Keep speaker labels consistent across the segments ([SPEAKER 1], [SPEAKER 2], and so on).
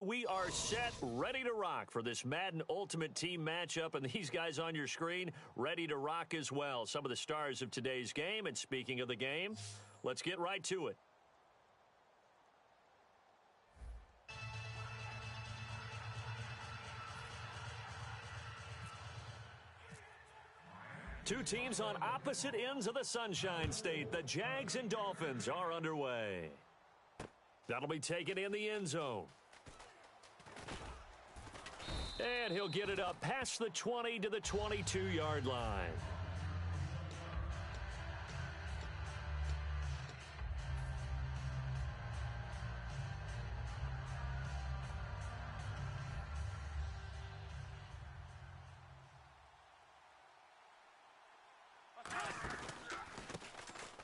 [SPEAKER 1] We are set, ready to rock for this Madden Ultimate Team matchup, and these guys on your screen ready to rock as well. Some of the stars of today's game, and speaking of the game, let's get right to it. Two teams on opposite ends of the Sunshine State. The Jags and Dolphins are underway. That'll be taken in the end zone. And he'll get it up past the 20 to the 22-yard line.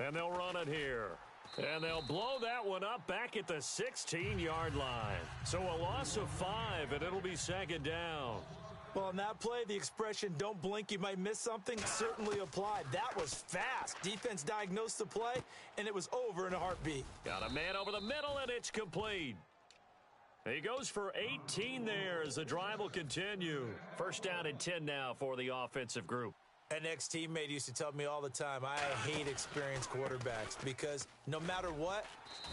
[SPEAKER 1] And they'll run it here. And they'll blow that one up back at the 16-yard line. So a loss of 5, and it'll be second down.
[SPEAKER 2] Well, on that play, the expression, don't blink, you might miss something, certainly applied. That was fast. Defense diagnosed the play, and it was over in a heartbeat.
[SPEAKER 1] Got a man over the middle, and it's complete. He goes for 18 there as the drive will continue. First down and 10 now for the offensive group.
[SPEAKER 2] An ex-teammate used to tell me all the time, I hate experienced quarterbacks because no matter what,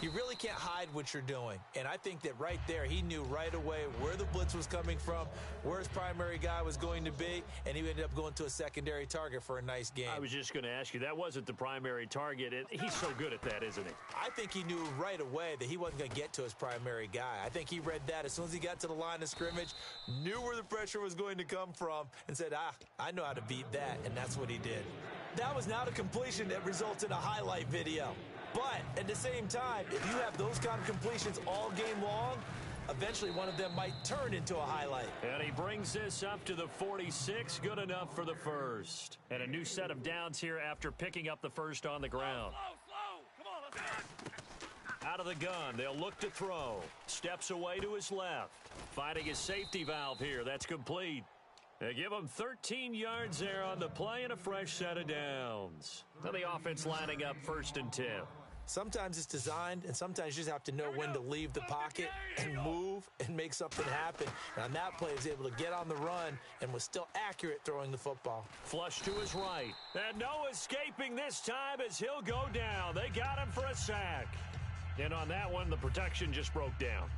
[SPEAKER 2] you really can't hide what you're doing. And I think that right there, he knew right away where the blitz was coming from, where his primary guy was going to be, and he ended up going to a secondary target for a nice game.
[SPEAKER 1] I was just going to ask you, that wasn't the primary target. And he's so good at that, isn't he?
[SPEAKER 2] I think he knew right away that he wasn't going to get to his primary guy. I think he read that as soon as he got to the line of scrimmage, knew where the pressure was going to come from, and said, I know how to beat that. And that's what he did. That was not a completion that results in a highlight video. But at the same time, if you have those kind of completions all game long, eventually one of them might turn into a highlight.
[SPEAKER 1] And he brings this up to the 46. Good enough for the first. And a new set of downs here after picking up the first on the ground.
[SPEAKER 3] Slow. Come on, let's go.
[SPEAKER 1] Out of the gun, they'll look to throw. Steps away to his left. Finding his safety valve here. That's complete. They give him 13 yards there on the play and a fresh set of downs. Now the offense lining up 1st and 10.
[SPEAKER 2] Sometimes it's designed, and sometimes you just have to know when to leave the pocket and move and make something happen. And on that play, he was able to get on the run and was still accurate throwing the football.
[SPEAKER 1] Flush to his right. And no escaping this time as he'll go down. They got him for a sack. And on that one, the protection just broke down.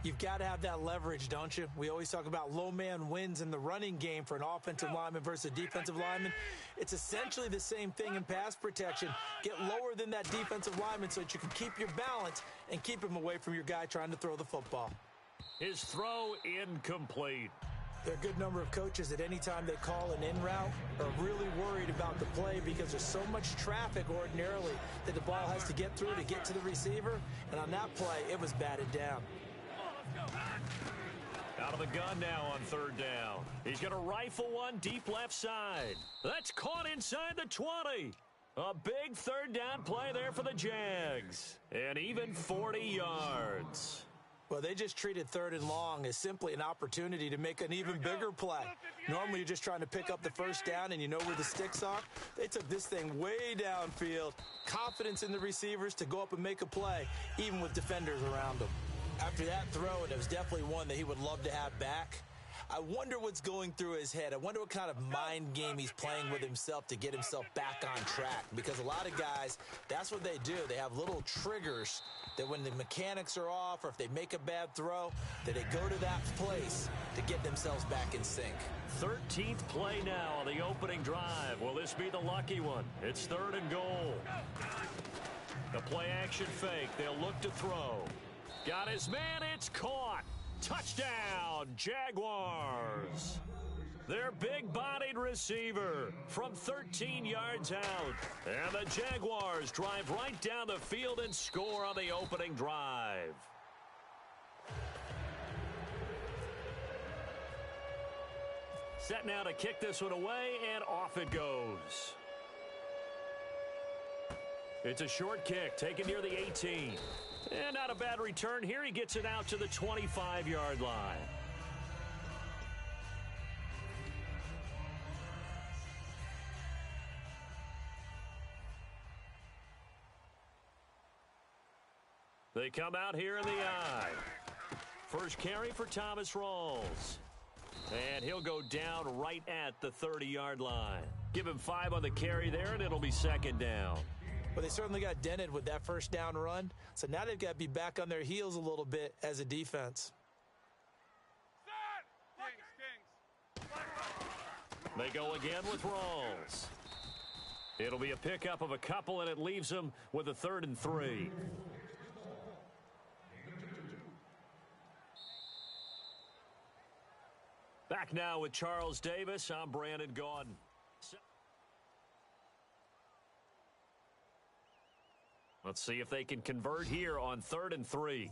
[SPEAKER 2] You've got to have that leverage, don't you? We always talk about low man wins in the running game for an offensive lineman versus a defensive lineman. It's essentially the same thing in pass protection. Get lower than that defensive lineman so that you can keep your balance and keep him away from your guy trying to throw the football.
[SPEAKER 1] His throw incomplete.
[SPEAKER 2] There are a good number of coaches at any time they call an in route are really worried about the play because there's so much traffic ordinarily that the ball has to get through to get to the receiver. And on that play, it was batted down.
[SPEAKER 1] Out of the gun now on 3rd down. He's going to rifle one deep left side. That's caught inside the 20. A big 3rd down play there for the Jags. And even 40 yards.
[SPEAKER 2] Well, they just treated 3rd and long as simply an opportunity to make an even bigger play. Normally, you're just trying to pick up the 1st down and you know where the sticks are. They took this thing way downfield. Confidence in the receivers to go up and make a play, even with defenders around them. After that throw, and it was definitely one that he would love to have back, I wonder what's going through his head. I wonder what kind of mind game he's playing with himself to get himself back on track. Because a lot of guys, that's what they do. They have little triggers that when the mechanics are off or if they make a bad throw, that they go to that place to get themselves back in sync.
[SPEAKER 1] 13th play now on the opening drive. Will this be the lucky one? It's 3rd and goal. The play action fake. They'll look to throw. Got his man, it's caught. Touchdown, Jaguars. Their big-bodied receiver from 13 yards out. And the Jaguars drive right down the field and score on the opening drive. Set now to kick this one away, and off it goes. It's a short kick taken near the 18. And not a bad return here. He gets it out to the 25-yard line. They come out here in the I. First carry for Thomas Rawls. And he'll go down right at the 30-yard line. Give him 5 on the carry there, and it'll be second down.
[SPEAKER 2] Well, they certainly got dented with that first down run. So now they've got to be back on their heels a little bit as a defense.
[SPEAKER 1] They go again with Rawls. It'll be a pickup of a couple, and it leaves them with a 3rd and 3. Back now with Charles Davis. I'm Brandon Gaudin. Let's see if they can convert here on 3rd and 3.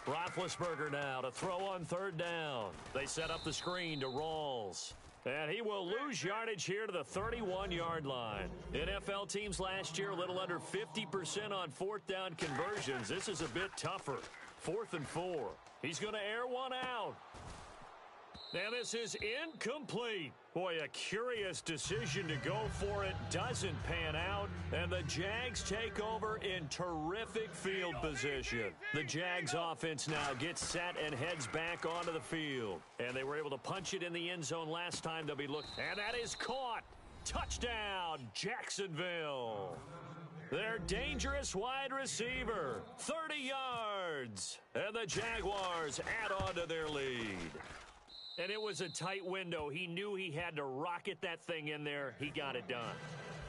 [SPEAKER 1] Roethlisberger now to throw on 3rd down. They set up the screen to Rawls. And he will lose yardage here to the 31-yard line. NFL teams last year a little under 50% on 4th down conversions. This is a bit tougher. 4th and 4. He's going to air one out. And this is incomplete. Boy, a curious decision to go for it. Doesn't pan out. And the Jags take over in terrific field position. The Jags offense now gets set and heads back onto the field. And they were able to punch it in the end zone last time. They'll be looking. And that is caught. Touchdown, Jacksonville. Their dangerous wide receiver, 30 yards. And the Jaguars add on to their lead. And it was a tight window. He knew he had to rocket that thing in there. He got it done.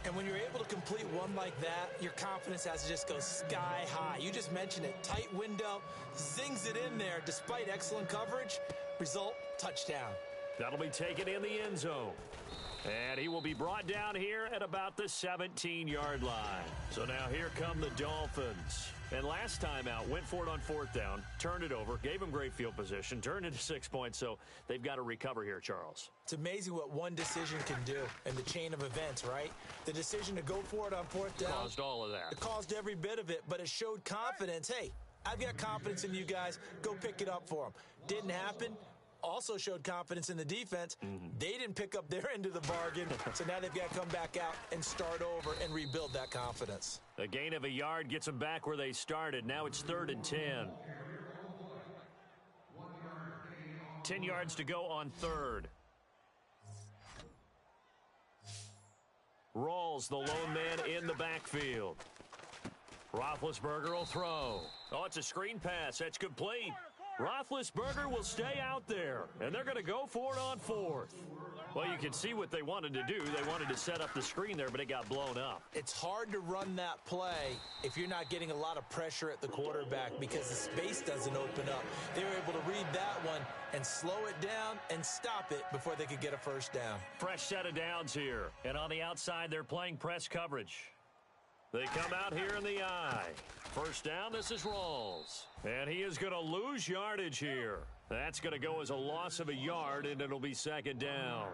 [SPEAKER 2] And when you're able to complete one like that, your confidence has to just go sky high. You just mentioned it. Tight window, zings it in there despite excellent coverage. Result, touchdown.
[SPEAKER 1] That'll be taken in the end zone. And he will be brought down here at about the 17-yard line. So now here come the Dolphins. And last time out, went for it on 4th down, turned it over, gave him great field position, turned it to 6 points, so they've got to recover here, Charles.
[SPEAKER 2] It's amazing what one decision can do in the chain of events, right? The decision to go for it on 4th down.
[SPEAKER 1] Caused all of that.
[SPEAKER 2] It caused every bit of it, but it showed confidence. Hey, I've got confidence in you guys. Go pick it up for them. Didn't happen. Also showed confidence in the defense. They didn't pick up their end of the bargain, so now they've got to come back out and start over and rebuild that confidence.
[SPEAKER 1] A gain of a yard gets them back where they started. Now it's 3rd and 10. 10 yards to go on 3rd. Rawls, the lone man in the backfield. Roethlisberger will throw. Oh, it's a screen pass. That's complete. Roethlisberger will stay out there, and they're going to go for it on 4th. Well, you can see what they wanted to do. They wanted to set up the screen there, but it got blown up.
[SPEAKER 2] It's hard to run that play if you're not getting a lot of pressure at the quarterback because the space doesn't open up. They were able to read that one and slow it down and stop it before they could get a 1st down.
[SPEAKER 1] Fresh set of downs here, and on the outside, they're playing press coverage. They come out here in the eye. 1st down, this is Rawls. And he is going to lose yardage here. That's going to go as a loss of a yard, and it'll be 2nd down.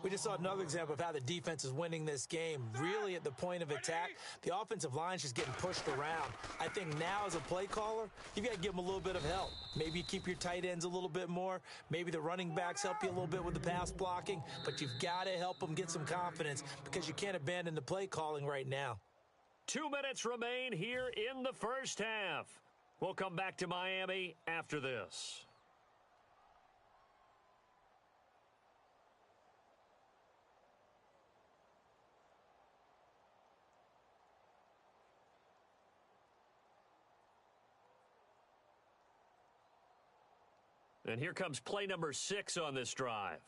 [SPEAKER 2] We just saw another example of how the defense is winning this game. Really at the point of attack, the offensive line's just getting pushed around. I think now as a play caller, you've got to give them a little bit of help. Maybe you keep your tight ends a little bit more. Maybe the running backs help you a little bit with the pass blocking. But you've got to help them get some confidence because you can't abandon the play calling right now.
[SPEAKER 1] 2 minutes remain here in the first half. We'll come back to Miami after this. And here comes play number 6 on this drive.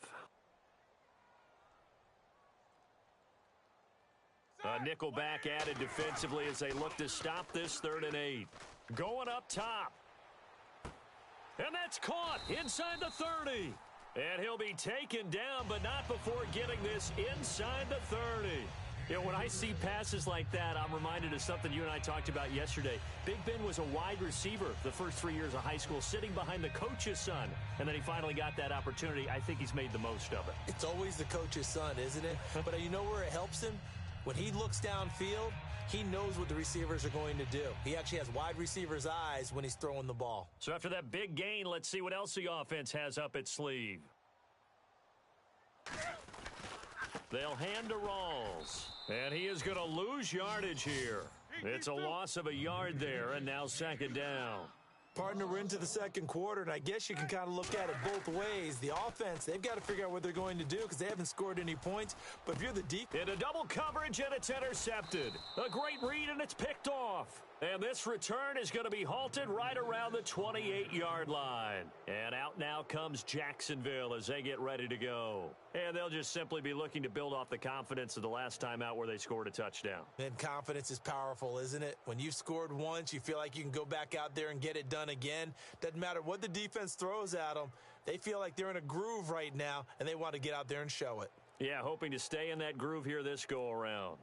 [SPEAKER 1] A nickel back added defensively as they look to stop this 3rd and 8. Going up top. And that's caught inside the 30. And he'll be taken down, but not before getting this inside the 30. You know, when I see passes like that, I'm reminded of something you and I talked about yesterday. Big Ben was a wide receiver the first 3 years of high school, sitting behind the coach's son. And then he finally got that opportunity. I think he's made the most of it.
[SPEAKER 2] It's always the coach's son, isn't it? But you know where it helps him? When he looks downfield, he knows what the receivers are going to do. He actually has wide receivers' eyes when he's throwing the ball.
[SPEAKER 1] So after that big gain, let's see what else the offense has up its sleeve. They'll hand to Rawls. And he is going to lose yardage here. It's a loss of a yard there, and now second down.
[SPEAKER 2] Partner, we're into the second quarter, and I guess you can kind of look at it both ways. The offense, they've got to figure out what they're going to do because they haven't scored any points. But if you're the defense...
[SPEAKER 1] In a double coverage, and it's intercepted. A great read, and it's picked off. And this return is going to be halted right around the 28-yard line. And out now comes Jacksonville as they get ready to go. And they'll just simply be looking to build off the confidence of the last time out where they scored a touchdown.
[SPEAKER 2] And confidence is powerful, isn't it? When you've scored once, you feel like you can go back out there and get it done again. Doesn't matter what the defense throws at them. They feel like they're in a groove right now, and they want to get out there and show it.
[SPEAKER 1] Yeah, hoping to stay in that groove here this go-around.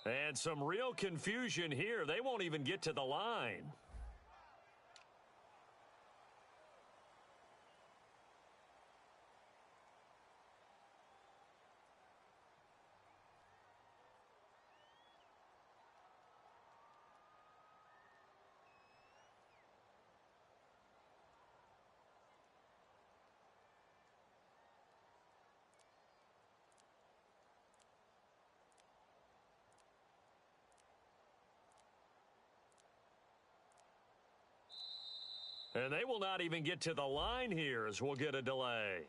[SPEAKER 1] And some real confusion here. They won't even get to the line. And they will not even get to the line here as we'll get a delay.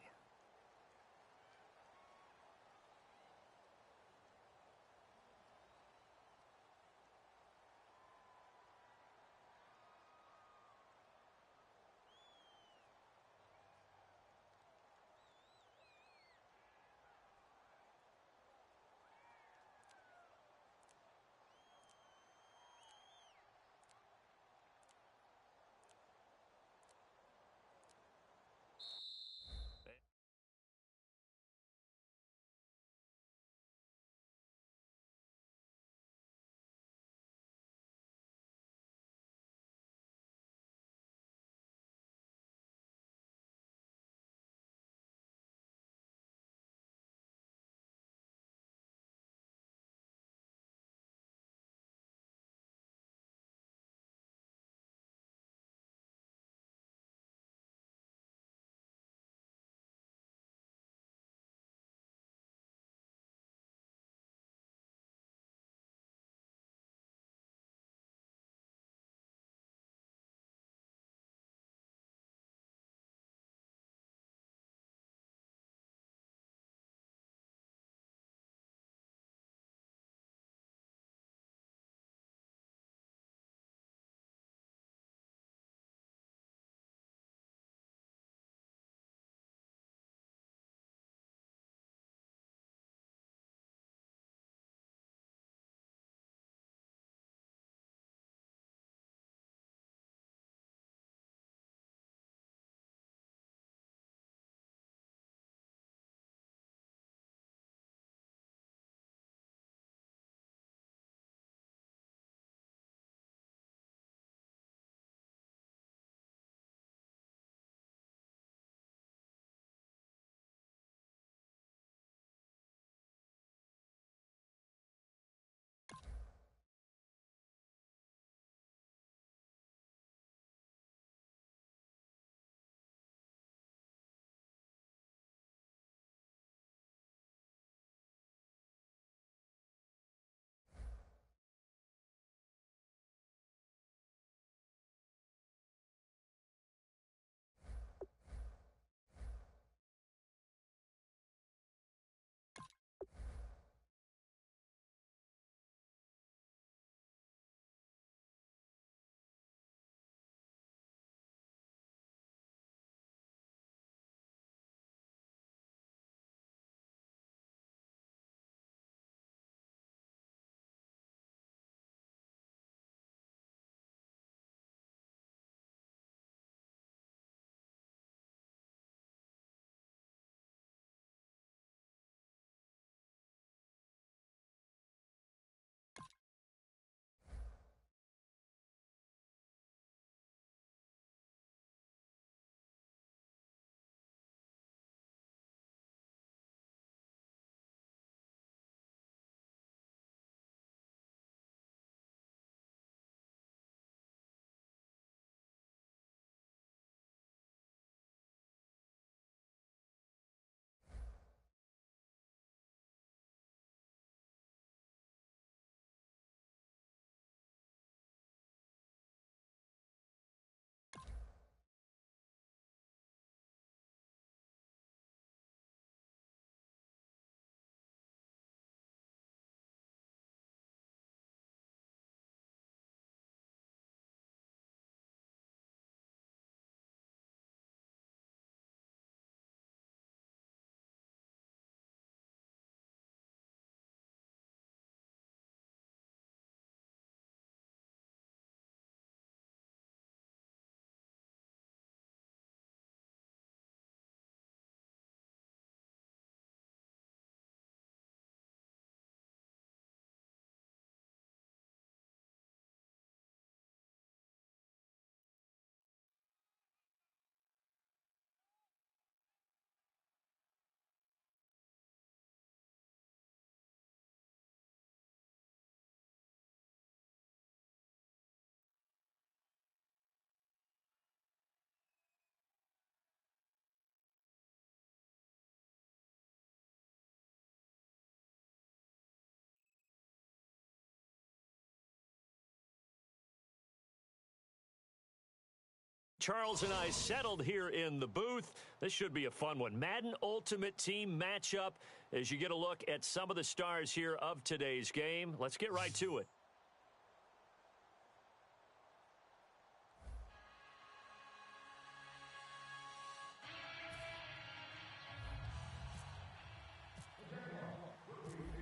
[SPEAKER 1] Charles and I settled here in the booth. This should be a fun one. Madden Ultimate Team matchup as you get a look at some of the stars here of today's game. Let's get right to it.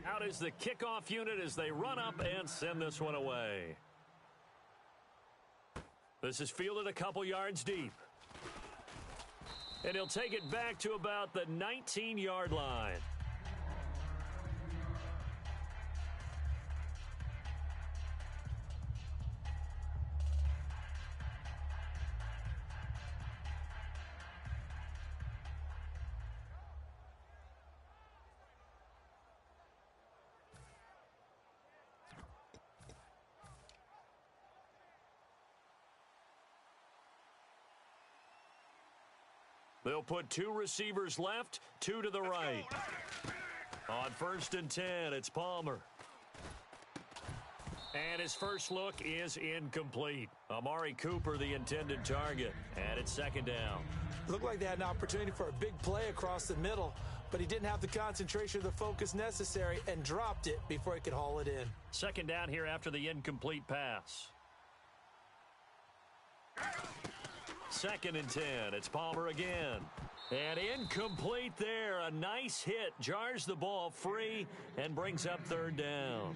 [SPEAKER 1] Out is the kickoff unit as they run up and send this one away. This is fielded a couple yards deep. And he'll take it back to about the 19-yard line. They'll put two receivers left, two to the right. On 1st and 10, it's Palmer. And his first look is incomplete. Amari Cooper, the intended target. And it's 2nd down.
[SPEAKER 2] Looked like they had an opportunity for a big play across the middle, but he didn't have the concentration or the focus necessary and dropped it before he could haul it in.
[SPEAKER 1] 2nd down here after the incomplete pass. 2nd and 10. It's Palmer again. And incomplete there. A nice hit. Jars the ball free and brings up 3rd down.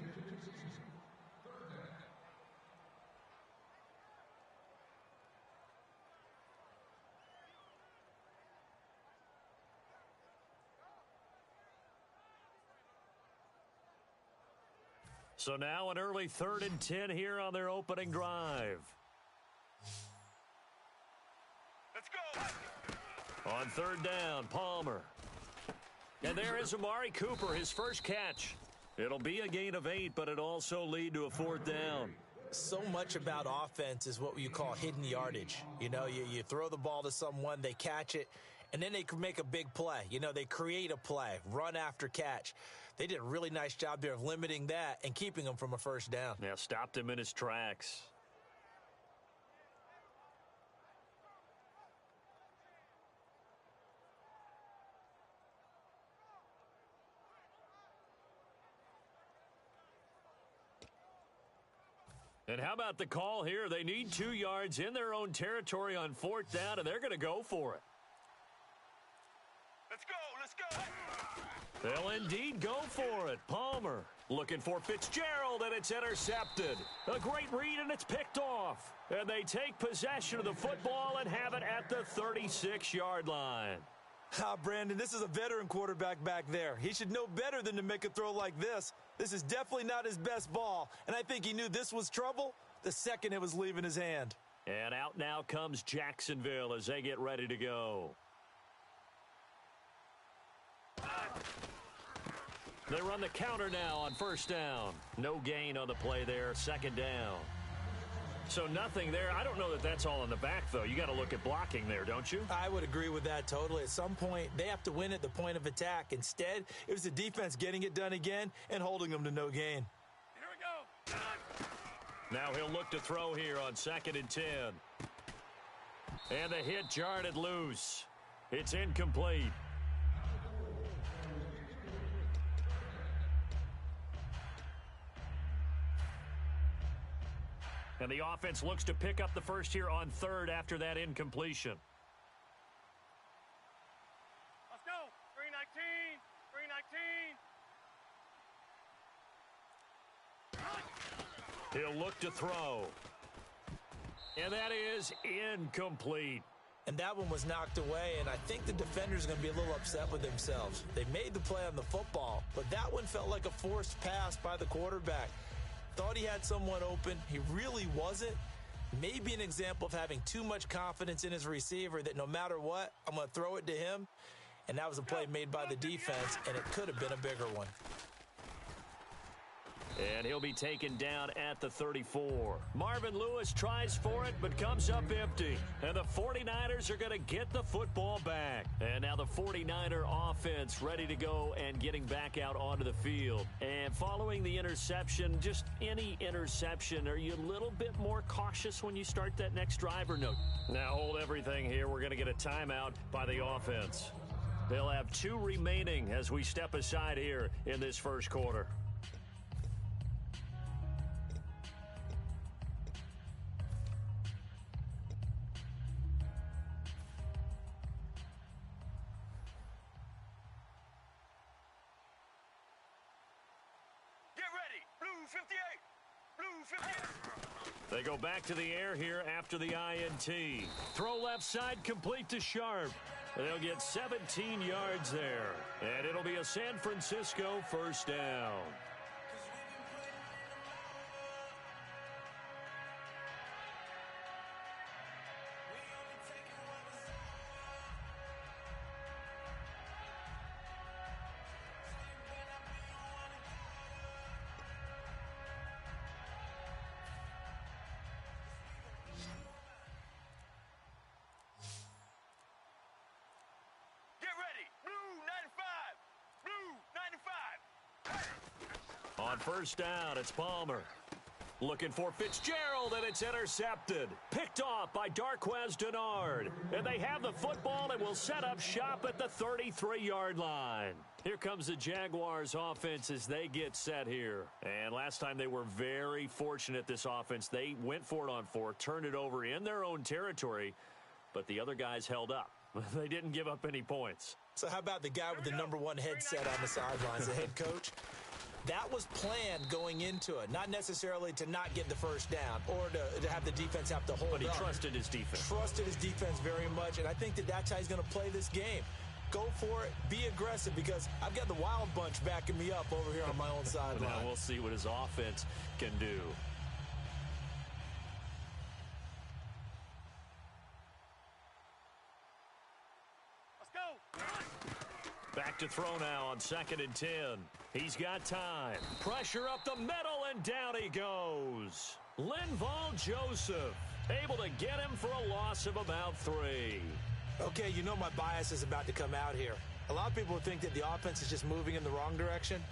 [SPEAKER 1] So now an early 3rd and 10 here on their opening drive. On 3rd down, Palmer. And there is Amari Cooper, his first catch. It'll be a gain of 8, but it also lead to a 4th down.
[SPEAKER 2] So much about offense is what you call hidden yardage. You know, you throw the ball to someone, they catch it, and then they can make a big play. You know, they create a play, run after catch. They did a really nice job there of limiting that and keeping him from a 1st down.
[SPEAKER 1] Yeah, stopped him in his tracks. And how about the call here? They need 2 yards in their own territory on 4th down, and they're going to go for it.
[SPEAKER 3] Let's go, let's go.
[SPEAKER 1] They'll indeed go for it. Palmer looking for Fitzgerald, and it's intercepted. A great read, and it's picked off. And they take possession of the football and have it at the 36-yard line.
[SPEAKER 2] Brandon, this is a veteran quarterback back there. He should know better than to make a throw like this. This is definitely not his best ball, and I think he knew this was trouble the second it was leaving his hand.
[SPEAKER 1] And out now comes Jacksonville as they get ready to go. They run the counter now on 1st down. No gain on the play there, 2nd down. So nothing there. I don't know that that's all in the back, though. You got to look at blocking there, don't you?
[SPEAKER 2] I would agree with that totally. At some point, they have to win at the point of attack. Instead, it was the defense getting it done again and holding them to no gain.
[SPEAKER 3] Here we go.
[SPEAKER 1] Now he'll look to throw here on 2nd and 10. And the hit jarred it loose. It's incomplete. And the offense looks to pick up the first here on 3rd after that incompletion.
[SPEAKER 3] Let's go. 319. 319.
[SPEAKER 1] He'll look to throw. And that is incomplete.
[SPEAKER 2] And that one was knocked away, and I think the defenders are going to be a little upset with themselves. They made the play on the football, but that one felt like a forced pass by the quarterback. Thought he had someone open. He really wasn't. Maybe an example of having too much confidence in his receiver that no matter what, I'm going to throw it to him. And that was a play made by the defense, and it could have been a bigger one.
[SPEAKER 1] And he'll be taken down at the 34. Marvin Lewis tries for it, but comes up empty. And the 49ers are going to get the football back. And now the 49er offense ready to go and getting back out onto the field. And following the interception, just any interception, are you a little bit more cautious when you start that next drive or no? Now hold everything here. We're going to get a timeout by the offense. They'll have 2 remaining as we step aside here in this first quarter.
[SPEAKER 3] Get ready. Blue 58. Blue 58.
[SPEAKER 1] They go back to the air here after the INT. Throw left side complete to Sharp. They'll get 17 yards there. And it'll be a San Francisco first down. On first down, it's Palmer. Looking for Fitzgerald, and it's intercepted. Picked off by Darquez Denard. And they have the football and will set up shop at the 33-yard line. Here comes the Jaguars offense as they get set here. And last time they were very fortunate, this offense. They went for it on 4, turned it over in their own territory, but the other guys held up. They didn't give up any points.
[SPEAKER 2] So how about the guy with the #1 headset on the sidelines, the head coach? That was planned going into it, not necessarily to not get the first down or to have the defense have to hold up.
[SPEAKER 1] But he trusted his defense.
[SPEAKER 2] Trusted his defense very much, and I think that's how he's going to play this game. Go for it, be aggressive, because I've got the wild bunch backing me up over here on my own sideline.
[SPEAKER 1] Now we'll see what his offense can do.
[SPEAKER 3] Let's go.
[SPEAKER 1] Back to throw now on 2nd and 10. He's got time. Pressure up the middle, and down he goes. Linval Joseph able to get him for a loss of about 3.
[SPEAKER 2] Okay, you know my bias is about to come out here. A lot of people think that the offense is just moving in the wrong direction.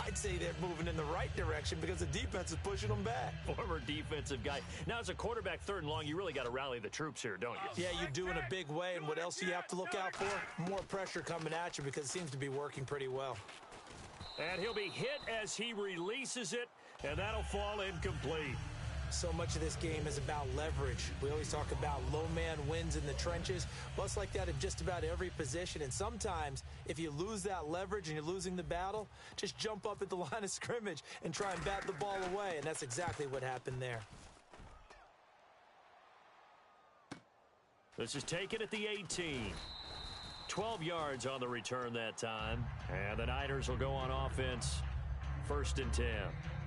[SPEAKER 2] I'd say they're moving in the right direction because the defense is pushing them back.
[SPEAKER 1] Former defensive guy. Now, as a quarterback, 3rd and long, you really got to rally the troops here, don't you?
[SPEAKER 2] Yeah, you do in a big way. And what else do you have to look out for? More pressure coming at you because it seems to be working pretty well.
[SPEAKER 1] And he'll be hit as he releases it, and that'll fall incomplete.
[SPEAKER 2] So much of this game is about leverage. We always talk about low man wins in the trenches. Well, it's like that in just about every position. And sometimes, if you lose that leverage and you're losing the battle, just jump up at the line of scrimmage and try and bat the ball away. And that's exactly what happened there.
[SPEAKER 1] This is taken at the 18. 12 yards on the return that time. And the Niners will go on offense. 1st and 10.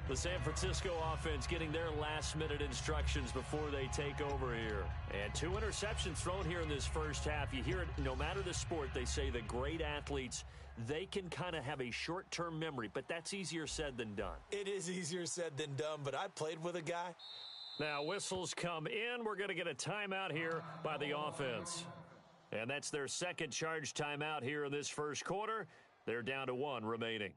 [SPEAKER 1] The San Francisco offense getting their last-minute instructions before they take over here. And 2 interceptions thrown here in this first half. You hear it, no matter the sport, they say the great athletes, they can kind of have a short-term memory, but that's easier said than done.
[SPEAKER 2] It is easier said than done, but I played with a guy.
[SPEAKER 1] Now, whistles come in. We're going to get a timeout here by the offense. And that's their 2nd charge timeout here in this first quarter. They're down to 1 remaining.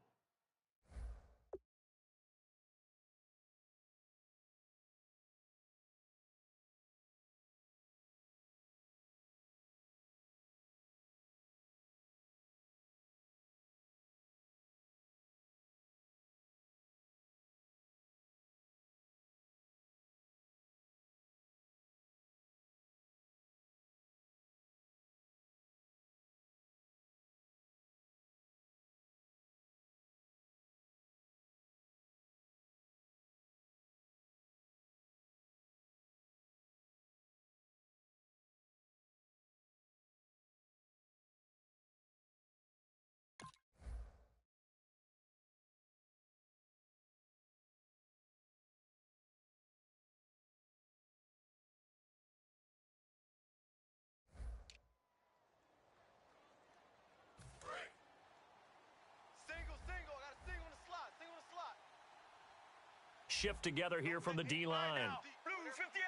[SPEAKER 1] shift together here from the D-line.
[SPEAKER 3] Blue 58.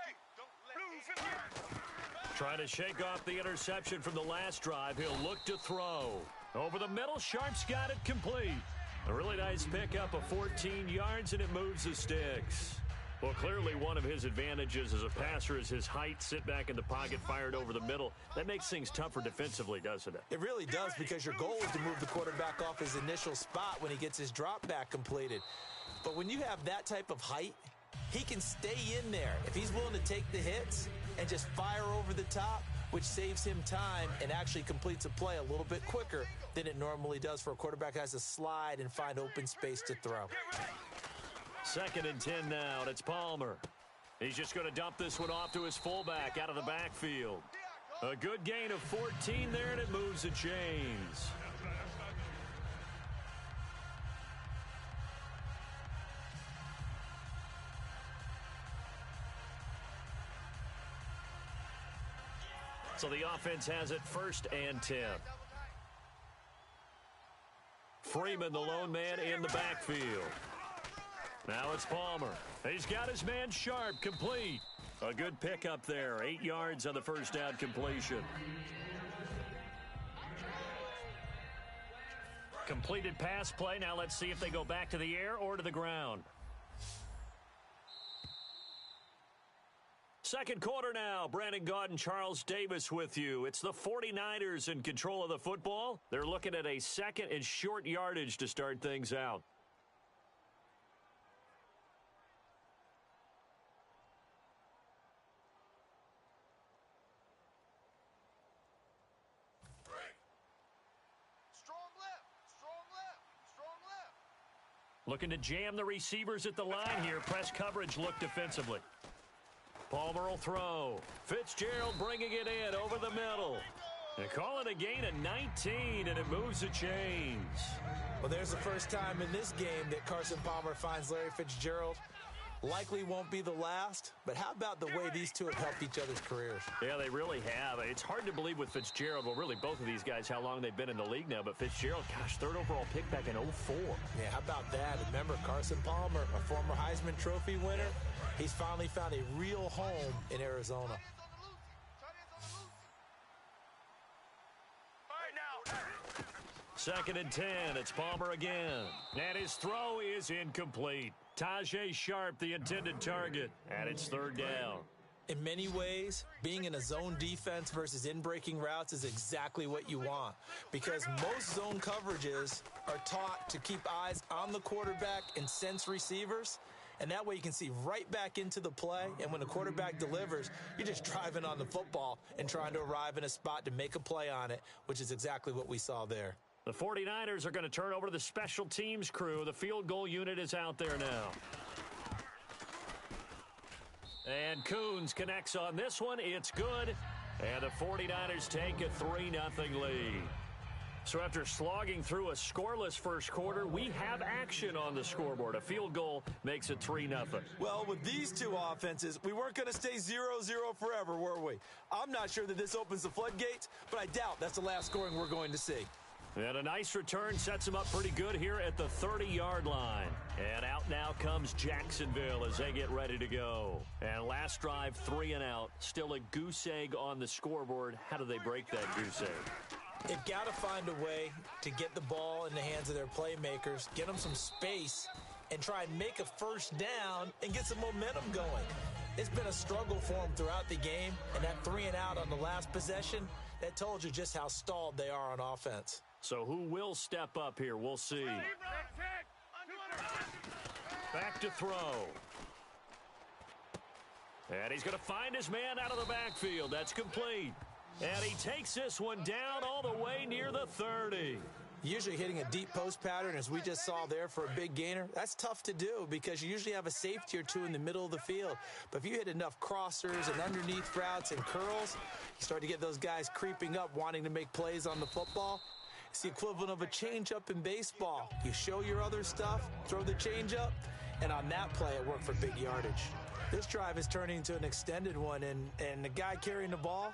[SPEAKER 3] Blue 58.
[SPEAKER 1] Trying to shake off the interception from the last drive. He'll look to throw. Over the middle, Sharp's got it complete. A really nice pickup of 14 yards, and it moves the sticks. Well, clearly one of his advantages as a passer is his height. Sit back in the pocket, fired over the middle. That makes things tougher defensively, doesn't it?
[SPEAKER 2] It really does, because your goal is to move the quarterback off his initial spot when he gets his drop back completed. But when you have that type of height, he can stay in there. If he's willing to take the hits and just fire over the top, which saves him time and actually completes a play a little bit quicker than it normally does for a quarterback who has to slide and find open space to throw.
[SPEAKER 1] 2nd and 10 now, and it's Palmer. He's just going to dump this one off to his fullback out of the backfield. A good gain of 14 there, and it moves the chains. So the offense has it 1st and 10. Freeman, the lone man, in the backfield. Now it's Palmer. He's got his man Sharp, complete. A good pickup there. 8 yards on the first down completion. Completed pass play. Now let's see if they go back to the air or to the ground. Second quarter now. Brandon Gaud and Charles Davis with you. It's the 49ers in control of the football. They're looking at a 2nd and short yardage to start things out. Looking to jam the receivers at the line here. Press coverage look defensively. Palmer will throw. Fitzgerald bringing it in over the middle. They call it a gain of 19, and it moves the chains.
[SPEAKER 2] Well, there's the first time in this game that Carson Palmer finds Larry Fitzgerald. Likely won't be the last, but how about the way these two have helped each other's careers?
[SPEAKER 1] Yeah, they really have. It's hard to believe with Fitzgerald, well, really both of these guys, how long they've been in the league now. But Fitzgerald, gosh, 3rd overall pick back in 04.
[SPEAKER 2] Yeah, how about that? Remember, Carson Palmer, a former Heisman Trophy winner, he's finally found a real home in Arizona.
[SPEAKER 3] All right, now.
[SPEAKER 1] 2nd and 10. It's Palmer again. And his throw is incomplete. Tajay Sharp, the intended target. And it's 3rd down.
[SPEAKER 2] In many ways, being in a zone defense versus in-breaking routes is exactly what you want, because most zone coverages are taught to keep eyes on the quarterback and sense receivers, and that way you can see right back into the play, and when the quarterback delivers, you're just driving on the football and trying to arrive in a spot to make a play on it, which is exactly what we saw there.
[SPEAKER 1] The 49ers are going to turn over to the special teams crew. The field goal unit is out there now. And Coons connects on this one. It's good. And the 49ers take a 3-0 lead. So after slogging through a scoreless first quarter, we have action on the scoreboard. A field goal makes it 3-0.
[SPEAKER 2] Well, with these two offenses, we weren't going to stay 0-0 forever, were we? I'm not sure that this opens the floodgates, but I doubt that's the last scoring we're going to see.
[SPEAKER 1] And a nice return sets them up pretty good here at the 30-yard line. And out now comes Jacksonville as they get ready to go. And last drive, 3 and out. Still a goose egg on the scoreboard. How do they break that goose egg?
[SPEAKER 2] They've got to find a way to get the ball in the hands of their playmakers, get them some space, and try and make a first down and get some momentum going. It's been a struggle for them throughout the game, and that 3 and out on the last possession, that told you just how stalled they are on offense.
[SPEAKER 1] So who will step up here? We'll see. Back to throw. And he's going to find his man out of the backfield. That's complete. And he takes this one down all the way near the 30.
[SPEAKER 2] Usually hitting a deep post pattern, as we just saw there for a big gainer, that's tough to do because you usually have a safety or two in the middle of the field. But if you hit enough crossers and underneath routes and curls, you start to get those guys creeping up, wanting to make plays on the football. It's the equivalent of a changeup in baseball. You show your other stuff, throw the changeup, and on that play, it worked for big yardage. This drive is turning into an extended one, and the guy carrying the ball,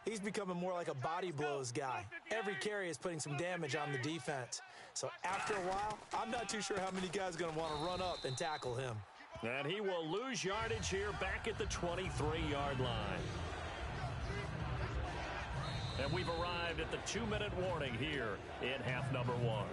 [SPEAKER 2] he's becoming more like a body blows guy. Every carry is putting some damage on the defense. So after a while, I'm not too sure how many guys are going to want to run up and tackle him.
[SPEAKER 1] And he will lose yardage here back at the 23-yard line. And we've arrived at the 2-minute warning here in half number 1.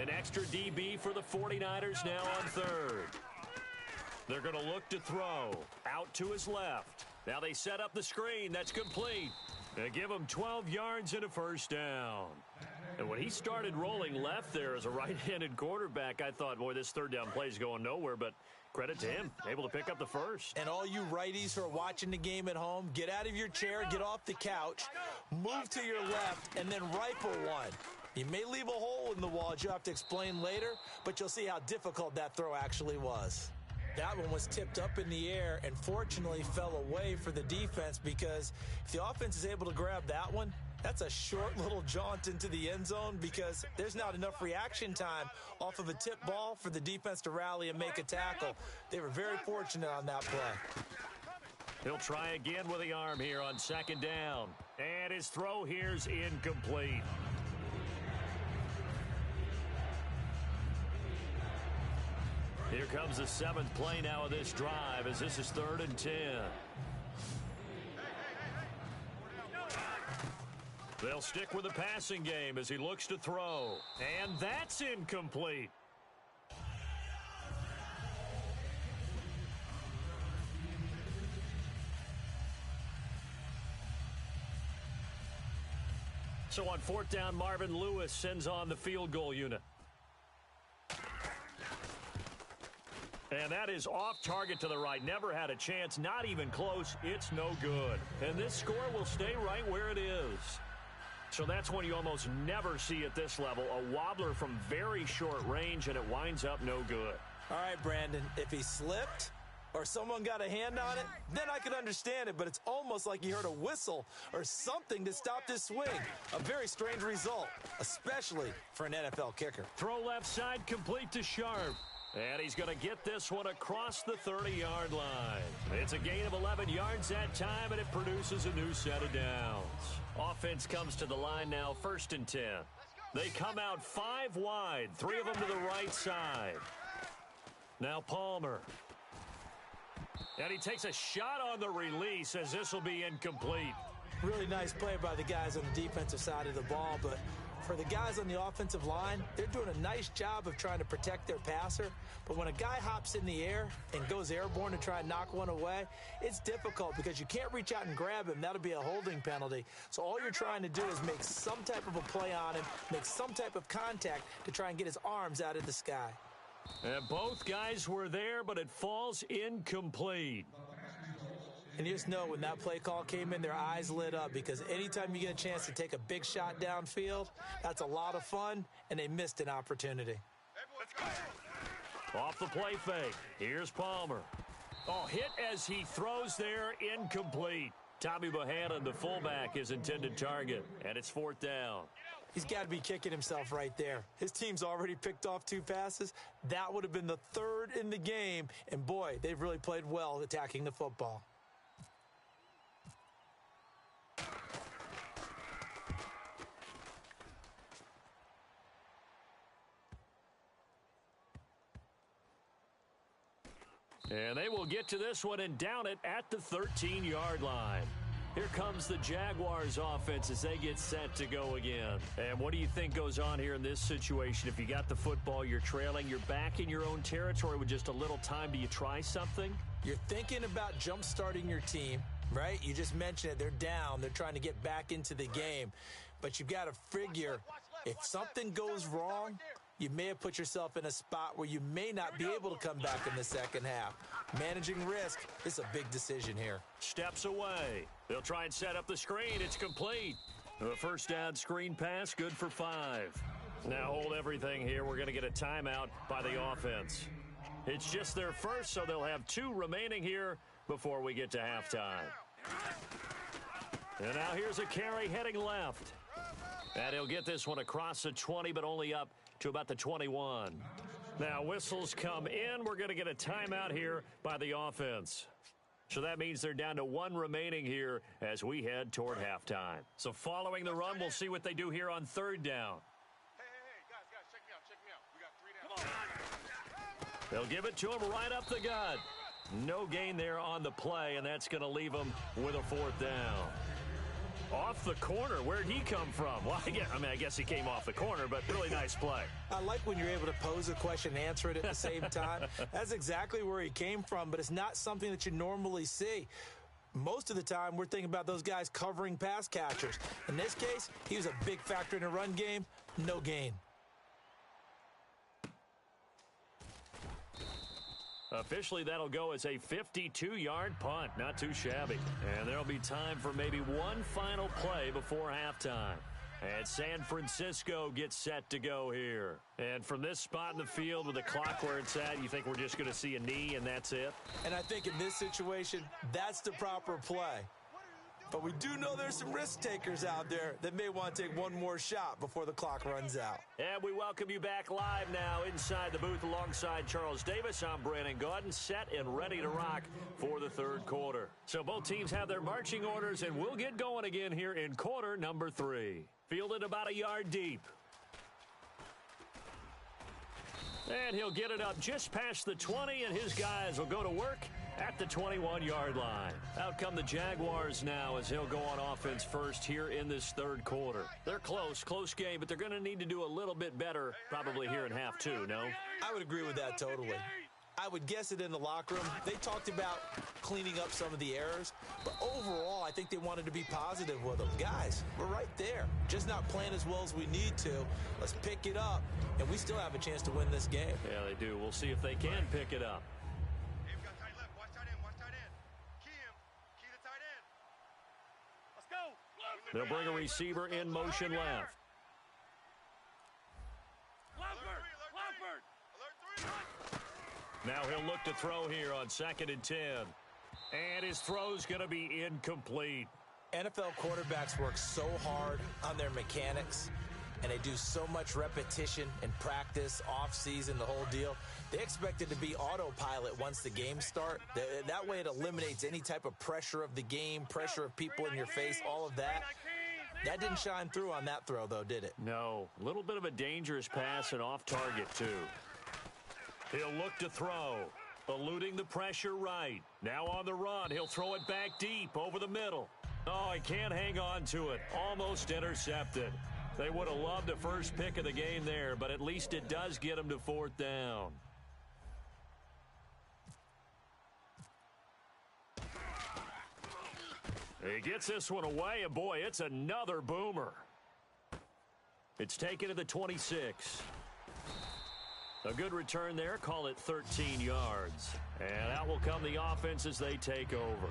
[SPEAKER 1] An extra DB for the 49ers now on third. They're going to look to throw. Out to his left. Now they set up the screen. That's complete. They give him 12 yards and a first down. And when he started rolling left there as a right-handed quarterback, I thought, boy, this third down play is going nowhere. But credit to him, able to pick up the first.
[SPEAKER 2] And all you righties who are watching the game at home, get out of your chair, get off the couch, move to your left, and then rifle one. You may leave a hole in the wall that you have to explain later, but you'll see how difficult that throw actually was. That one was tipped up in the air and fortunately fell away for the defense, because if the offense is able to grab that one, that's a short little jaunt into the end zone, because there's not enough reaction time off of a tip ball for the defense to rally and make a tackle. They were very fortunate on that play.
[SPEAKER 1] He'll try again with the arm here on second down. And his throw here's incomplete. Here comes the 7th play now of this drive, as this is 3rd and 10. They'll stick with the passing game as he looks to throw. And that's incomplete. So on 4th down, Marvin Lewis sends on the field goal unit. And that is off target to the right. Never had a chance, not even close. It's no good. And this score will stay right where it is. So that's one you almost never see at this level. A wobbler from very short range, and it winds up no good.
[SPEAKER 2] All right, Brandon, if he slipped or someone got a hand on it, then I could understand it. But it's almost like you heard a whistle or something to stop this swing. A very strange result, especially for an NFL kicker.
[SPEAKER 1] Throw left side, complete to Sharp. And he's going to get this one across the 30-yard line. It's a gain of 11 yards that time, and it produces a new set of downs. Offense comes to the line now, 1st and 10. They come out 5 wide, 3 of them to the right side. Now Palmer. And he takes a shot on the release, as this will be incomplete.
[SPEAKER 2] Really nice play by the guys on the defensive side of the ball, but for the guys on the offensive line, they're doing a nice job of trying to protect their passer. But when a guy hops in the air and goes airborne to try and knock one away, it's difficult because you can't reach out and grab him. That'll be a holding penalty. So all you're trying to do is make some type of a play on him, make some type of contact to try and get his arms out of the sky.
[SPEAKER 1] And both guys were there, but it falls incomplete.
[SPEAKER 2] And you just know when that play call came in, their eyes lit up, because anytime you get a chance to take a big shot downfield, that's a lot of fun, and they missed an opportunity.
[SPEAKER 1] Off the play fake. Here's Palmer. Oh, hit as he throws there, incomplete. Tommy Bohannon, the fullback, his intended target, and it's 4th down.
[SPEAKER 2] He's got to be kicking himself right there. His team's already picked off 2 passes. That would have been the 3rd in the game, and boy, they've really played well attacking the football.
[SPEAKER 1] And they will get to this one and down it at the 13-yard line. Here comes the Jaguars offense as they get set to go again. And what do you think goes on here in this situation? If you got the football, you're trailing, you're back in your own territory with just a little time. Do you try something?
[SPEAKER 2] You're thinking about jump-starting your team, right? You just mentioned it. They're down. They're trying to get back into the game. But you've got to figure, if something goes wrong, you may have put yourself in a spot where you may not be able to come back in the second half. Managing risk is a big decision here.
[SPEAKER 1] Steps away. They'll try and set up the screen. It's complete. The first down screen pass, good for 5. Now hold everything here. We're going to get a timeout by the offense. It's just their first, so they'll have 2 remaining here before we get to halftime. And now here's a carry heading left. And he'll get this one across the 20, but only up to about the 21. Now whistles come in. We're going to get a timeout here by the offense. So that means they're down to 1 remaining here as we head toward halftime. So following the run, we'll see what they do here on 3rd down.
[SPEAKER 3] Hey, guys, check me out. We got 3 down.
[SPEAKER 1] They'll give it to him right up the gut. No gain there on the play, and that's going to leave him with a 4th down. Off the corner, where'd he come from? Well, I guess he came off the corner, but really nice play.
[SPEAKER 2] I like when you're able to pose a question and answer it at the same time. That's exactly where he came from, but it's not something that you normally see. Most of the time, we're thinking about those guys covering pass catchers. In this case, he was a big factor in the run game. No gain.
[SPEAKER 1] Officially, that'll go as a 52-yard punt. Not too shabby. And there'll be time for maybe one final play before halftime. And San Francisco gets set to go here. And from this spot in the field with the clock where it's at, you think we're just going to see a knee and that's it?
[SPEAKER 2] And I think in this situation, that's the proper play. But we do know there's some risk takers out there that may want to take one more shot before the clock runs out.
[SPEAKER 1] And we welcome you back live now inside the booth alongside Charles Davis. I'm Brandon Gaudin, set and ready to rock for the 3rd quarter. So both teams have their marching orders, and we'll get going again here in quarter number 3. Fielded about a yard deep. And he'll get it up just past the 20, and his guys will go to work at the 21-yard line. Out come the Jaguars now as he'll go on offense first here in this 3rd quarter. They're close game, but they're going to need to do a little bit better probably here in half 2, no?
[SPEAKER 2] I would agree with that totally. I would guess it in the locker room. They talked about cleaning up some of the errors, but overall, I think they wanted to be positive with them. Guys, we're right there. Just not playing as well as we need to. Let's pick it up, and we still have a chance to win this game.
[SPEAKER 1] Yeah, they do. We'll see if they can pick it up.
[SPEAKER 3] Hey, we got tight left. Watch tight end. Key him. Key the tight end. Let's go.
[SPEAKER 1] They'll bring a receiver in motion left. Now he'll look to throw here on 2nd and 10. And his throw's going to be incomplete.
[SPEAKER 2] NFL quarterbacks work so hard on their mechanics, and they do so much repetition and practice, off-season, the whole deal. They expect it to be autopilot once the games start. That way it eliminates any type of pressure of the game, pressure of people in your face, all of that. That didn't shine through on that throw, though, did it?
[SPEAKER 1] No. A little bit of a dangerous pass and off target, too. He'll look to throw, eluding the pressure right. Now on the run, he'll throw it back deep over the middle. Oh, he can't hang on to it. Almost intercepted. They would have loved the first pick of the game there, but at least it does get him to 4th down. He gets this one away, and boy, it's another boomer. It's taken to the 26. A good return there, call it 13 yards. And out will come the offense as they take over.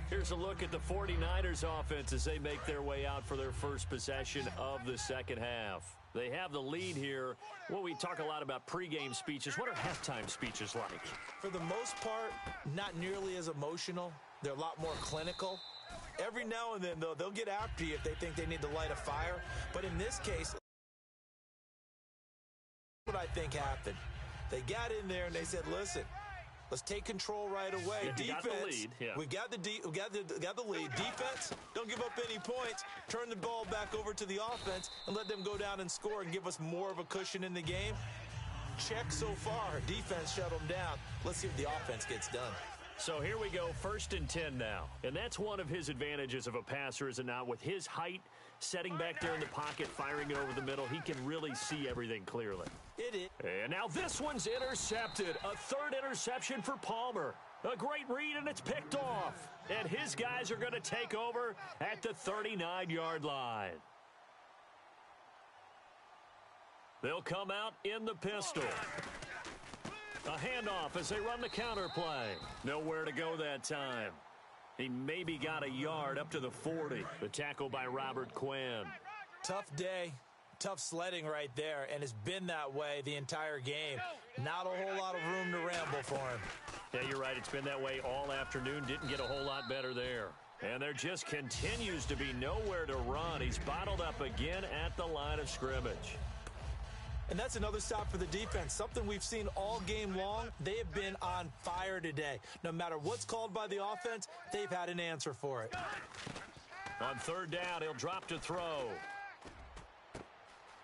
[SPEAKER 1] Here's a look at the 49ers offense as they make their way out for their first possession of the 2nd half. They have the lead here. Well, we talk a lot about pregame speeches. What are halftime speeches like?
[SPEAKER 2] For the most part, not nearly as emotional. They're a lot more clinical. Every now and then, though, they'll get after you if they think they need to light a fire. But in this case, what I think happened. They got in there and they said, listen, let's take control right away.
[SPEAKER 1] Yeah,
[SPEAKER 2] defense,
[SPEAKER 1] got the lead. Yeah.
[SPEAKER 2] we got the lead. Defense, don't give up any points. Turn the ball back over to the offense and let them go down and score and give us more of a cushion in the game. Check so far. Defense shut them down. Let's see if the offense gets done.
[SPEAKER 1] So here we go, 1st and 10 now. And that's one of his advantages of a passer, is it not? With his height, setting back there in the pocket, firing it over the middle, he can really see everything clearly.
[SPEAKER 2] It is.
[SPEAKER 1] And now this one's intercepted. A 3rd interception for Palmer. A great read, and it's picked off. And his guys are going to take over at the 39-yard line. They'll come out in the pistol. A handoff as they run the counter play. Nowhere to go that time. He maybe got a yard up to the 40. The tackle by Robert Quinn.
[SPEAKER 2] Tough day. Tough sledding right there, and it's been that way the entire game. Not a whole lot of room to ramble for him.
[SPEAKER 1] Yeah, you're right. It's been that way all afternoon. Didn't get a whole lot better there. And there just continues to be nowhere to run. He's bottled up again at the line of scrimmage.
[SPEAKER 2] And that's another stop for the defense. Something we've seen all game long. They have been on fire today. No matter what's called by the offense, they've had an answer for it.
[SPEAKER 1] On third down, he'll drop to throw.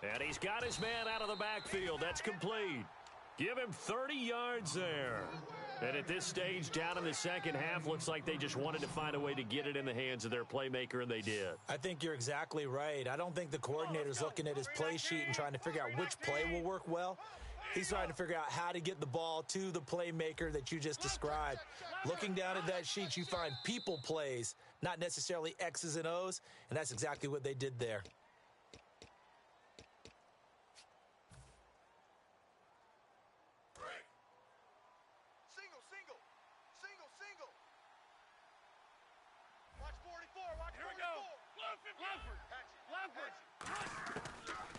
[SPEAKER 1] And he's got his man out of the backfield. That's complete. Give him 30 yards there. And at this stage, down in the second half, looks like they just wanted to find a way to get it in the hands of their playmaker, and they did.
[SPEAKER 2] I think you're exactly right. I don't think the coordinator's looking at his play sheet and trying to figure out which play will work well. He's trying to figure out how to get the ball to the playmaker that you just described. Looking down at that sheet, you find people plays, not necessarily X's and O's, and that's exactly what they did there.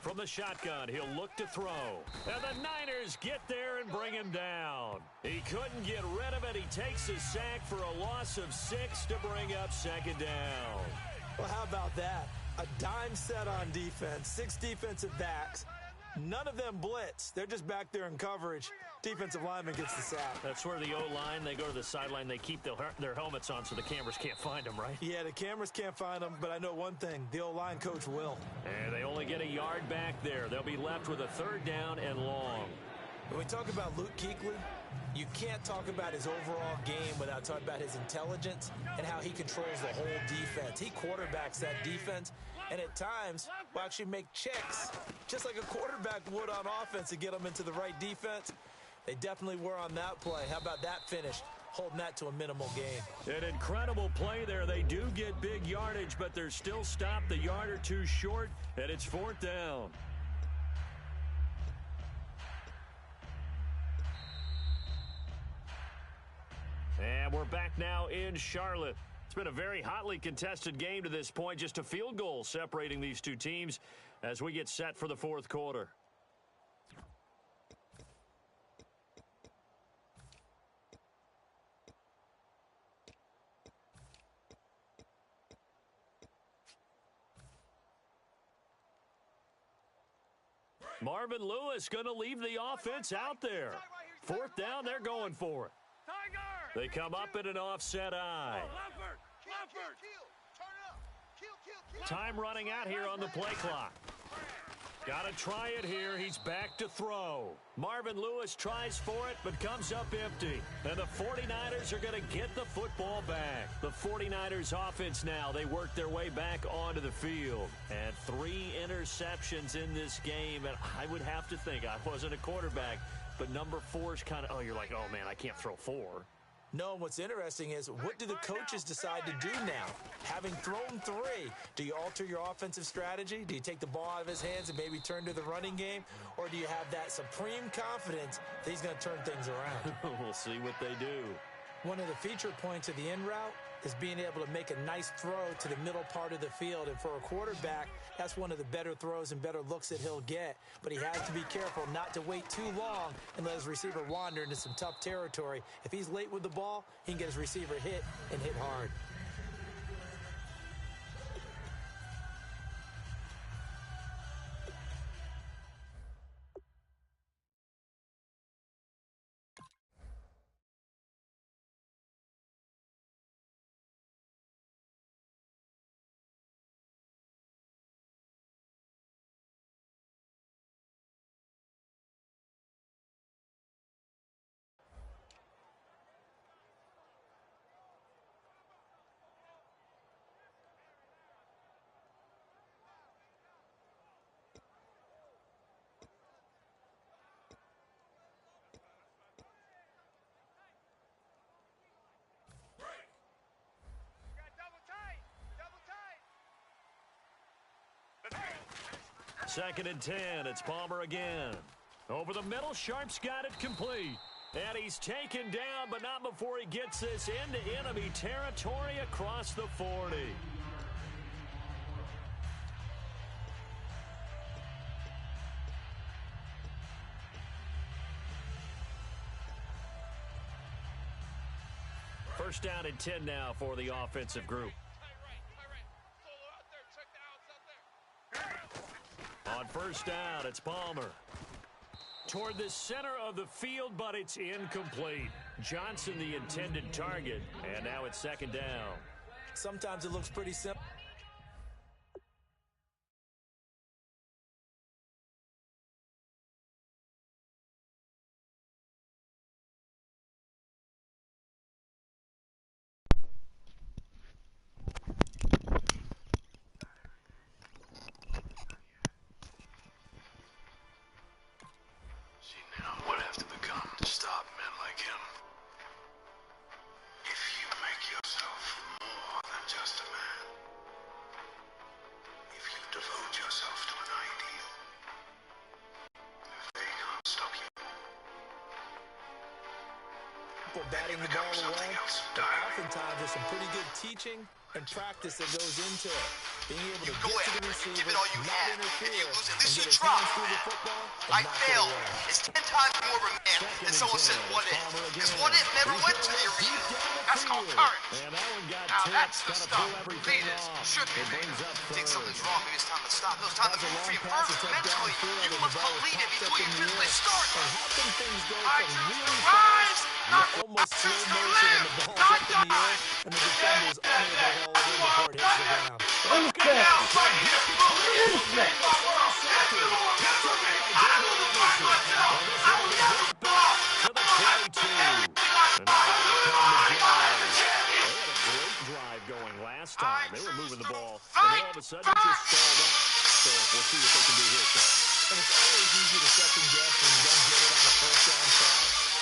[SPEAKER 1] From the shotgun, he'll look to throw. And the Niners get there and bring him down. He couldn't get rid of it. He takes a sack for a loss of 6 to bring up second down.
[SPEAKER 2] Well, how about that? A dime set on defense, 6 defensive backs. None of them blitz. They're just back there in coverage. Defensive lineman gets the sack.
[SPEAKER 1] That's where the O-line, they go to the sideline, they keep their helmets on so the cameras can't find them, right?
[SPEAKER 2] Yeah, the cameras can't find them, but I know one thing. The O-line coach will.
[SPEAKER 1] And they only get a yard back there. They'll be left with a third down and long.
[SPEAKER 2] When we talk about Luke Kuechly, you can't talk about his overall game without talking about his intelligence and how he controls the whole defense. He quarterbacks that defense, and at times will actually make checks, just like a quarterback would on offense to get them into the right defense. They definitely were on that play. How about that finish? Holding that to a minimal gain.
[SPEAKER 1] An incredible play there. They do get big yardage, but they're still stopped the yard or two short, and it's fourth down. And we're back now in Charlotte. It's been a very hotly contested game to this point. Just a field goal separating these two teams as we get set for the fourth quarter. Marvin Lewis going to leave the offense out there. Fourth down, they're going for it. They come up in an offset eye. Time running out here on the play clock. Got to try it here. He's back to throw. Marvin Lewis tries for it, but comes up empty. And the 49ers are going to get the football back. The 49ers offense now, they work their way back onto the field. And 3 interceptions in this game. And I would have to think, I wasn't a quarterback, but number 4 is kind of, oh, you're like, oh, man, I can't throw 4.
[SPEAKER 2] No, and what's interesting is, what do the coaches decide to do now? Having thrown 3, do you alter your offensive strategy? Do you take the ball out of his hands and maybe turn to the running game? Or do you have that supreme confidence that he's going to turn things around?
[SPEAKER 1] We'll see what they do.
[SPEAKER 2] One of the feature points of the in route is being able to make a nice throw to the middle part of the field. And for a quarterback, that's one of the better throws and better looks that he'll get. But he has to be careful not to wait too long and let his receiver wander into some tough territory. If he's late with the ball, he can get his receiver hit and hit hard.
[SPEAKER 1] Second and 10. It's Palmer again. Over the middle, Sharp's got it complete. And he's taken down, but not before he gets this into enemy territory across the 40. First down and 10 now for the offensive group. On first down, it's Palmer. Toward the center of the field, but it's incomplete. Johnson the intended target, and now it's second down.
[SPEAKER 2] Sometimes it looks pretty simple.
[SPEAKER 4] What have to become to stop men like him? If you make yourself more than just a man, if you devote yourself to an ideal, if they can't stop you,
[SPEAKER 2] People batting the ball away, but oftentimes there's some pretty good teaching and practice that goes into it. Being able to
[SPEAKER 5] Go
[SPEAKER 2] get to
[SPEAKER 5] ahead,
[SPEAKER 2] the
[SPEAKER 5] you
[SPEAKER 2] receiver,
[SPEAKER 5] give it all you
[SPEAKER 2] not
[SPEAKER 5] have.
[SPEAKER 2] interfere,
[SPEAKER 5] If you lose, at
[SPEAKER 2] and
[SPEAKER 5] least
[SPEAKER 2] get
[SPEAKER 5] you
[SPEAKER 2] his
[SPEAKER 5] try.
[SPEAKER 2] hands through the football and
[SPEAKER 5] I
[SPEAKER 2] knock it
[SPEAKER 5] failed.
[SPEAKER 2] away.
[SPEAKER 5] It's 10 times more of a man than someone said what if. Because what if never went to the arena. That's called courage.
[SPEAKER 1] And that one got
[SPEAKER 5] Now that's
[SPEAKER 1] tipped,
[SPEAKER 5] the
[SPEAKER 1] gotta
[SPEAKER 5] stuff.
[SPEAKER 1] pull everything
[SPEAKER 5] Leaders
[SPEAKER 1] off.
[SPEAKER 5] should be
[SPEAKER 1] It
[SPEAKER 5] made.
[SPEAKER 1] brings up
[SPEAKER 5] Think
[SPEAKER 1] third.
[SPEAKER 5] something's wrong, maybe it's time to stop. No, it's time to
[SPEAKER 2] That's a
[SPEAKER 5] move for
[SPEAKER 2] long
[SPEAKER 5] you
[SPEAKER 2] pass
[SPEAKER 5] first.
[SPEAKER 2] attempt
[SPEAKER 5] Mentally,
[SPEAKER 2] downfield,
[SPEAKER 5] you
[SPEAKER 2] and the
[SPEAKER 5] must
[SPEAKER 2] ball was
[SPEAKER 5] complete it
[SPEAKER 2] popped up
[SPEAKER 5] before you
[SPEAKER 2] in the
[SPEAKER 5] physically
[SPEAKER 2] air.
[SPEAKER 5] start.
[SPEAKER 2] And how can things go
[SPEAKER 5] I
[SPEAKER 2] from
[SPEAKER 5] choose
[SPEAKER 2] really
[SPEAKER 5] to rise,
[SPEAKER 2] fast
[SPEAKER 5] not
[SPEAKER 2] to almost
[SPEAKER 5] I
[SPEAKER 2] slow
[SPEAKER 5] choose to
[SPEAKER 2] motion when
[SPEAKER 5] live,
[SPEAKER 2] the ball's
[SPEAKER 5] not
[SPEAKER 2] up in the air
[SPEAKER 5] die.
[SPEAKER 2] and the defender is unable to haul it in before it hits the ground?
[SPEAKER 5] Look at now, right here, move. My world, yes, you will never be. I will do my myself. I will never fall.
[SPEAKER 1] To the 22. And now here come the Jags. They had a great drive going last time. They were moving the ball, and then all of a sudden it just stalled up. So we'll see what they can do here, Sean.
[SPEAKER 2] And it's always easy to second guess when you don't get it on a first down try.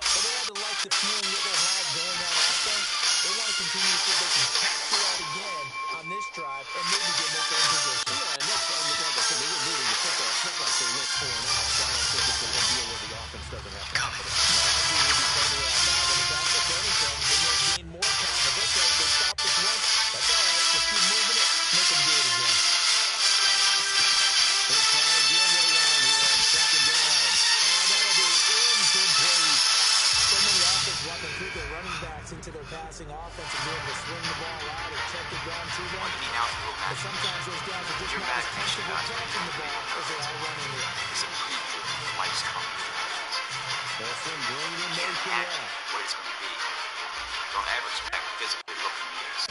[SPEAKER 2] But they had to like the feeling that they had going on offense. They want to continue to see if they can capture that again on this drive and maybe get Mitchell in position.
[SPEAKER 1] Yeah, and next time, like I said, they were moving the football. It's not like they went 4 and out, so I don't think it's a big deal where the offense doesn't have confidence.
[SPEAKER 2] Into their passing offense and be able to swing the ball out and check it down to them. But sometimes those guys are just not as comfortable catching the ball as they are running it.
[SPEAKER 5] It's a preview of life's coming.
[SPEAKER 1] That's them bringing in
[SPEAKER 5] Can't
[SPEAKER 1] motion
[SPEAKER 5] imagine
[SPEAKER 1] left.
[SPEAKER 5] what it's going to be. Don't ever expect physically look from years.